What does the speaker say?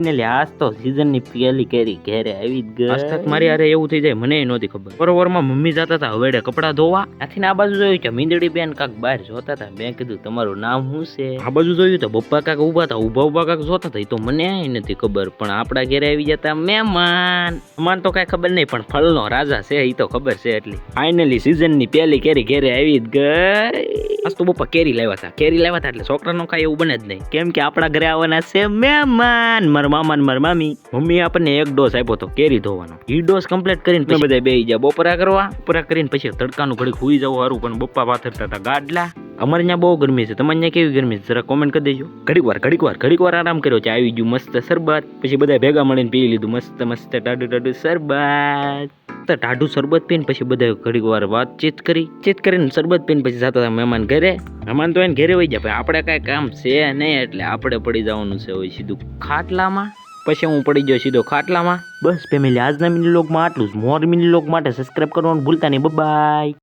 આજ તો સીઝન ની પેલી કેરી ઘેરે આવી જ ગઈ. આજ તક મારી હારે એવું થઈ જાય મને નહોતી ખબર. બરોબરમાં મમ્મી જતા હતા હવેડે કપડા ધોવા. આથી આ બાજુ જોયું કે મીંદડી બેન કાક બહાર જોતા હતા. મેં કીધું તમારું નામ શું છે? આ બાજુ જોયું તો પપ્પા કાક ઉભા હતા, ઉભા કાક જોતા હતા. એ તો મને નથી ખબર, પણ આપડા ઘરે આવી જતા મહેમાન. મહેમાન તો કઈ ખબર નહીં, પણ ફળનો રાજા છે એ તો ખબર છે. એટલી ફાઇનલી સીઝન ની પેલી કેરી ઘરે આવી જ ગઈ. આજ તો પપ્પા કેરી લાવ્યા હતા એટલે છોકરાનો કાંઈ એવું બને જ નહીં, કેમ કે આપણા ઘરે આવવાના છે મહેમાન. મારા મામા ને મારા મામી. મમ્મીએ આપણને એક ડોઝ આપ્યો હતો કેરી ધોવાનો. એ ડોઝ કમ્પ્લીટ કરીને પછી બધા બેસી ગયા બપોરા કરવા. બપોરા કરીને પછી તડકાનું ઘડીક હુઈ જવું સારું, પણ બપ્પા પાથરતા હતા ગાડલા. અમારે ત્યાં બહુ ગરમી છે, તમારે ત્યાં કેવી ગરમી છે જરા કોમેન્ટ કરી દેજો. ઘડીક વાર આરામ કર્યો છે. આવી ગયું મસ્ત શરબત, પછી બધા ભેગા મળીને પી લીધું મસ્ત ટાઢું શરબત. ટાઢું શરબત પીને પછી બધા ઘડીક વાર વાતચીત કરીને શરબત પીને પછી જતા હતા મહેમાન ઘરે. મહેમાન તો એને ઘરે વહી જાય, આપણે કાંઈ કામ છે નહીં એટલે આપણે પડી જવાનું છે હોય સીધું ખાટલામાં. પછી હું પડી ગયો સીધો ખાટલામાં. બસ ફેમિલી, આજના મિની વ્લોગમાં આટલું જ. મોર મિની વ્લોગ માટે સબસ્ક્રાઇબ કરવાનું ભૂલતા નહીં. બાય.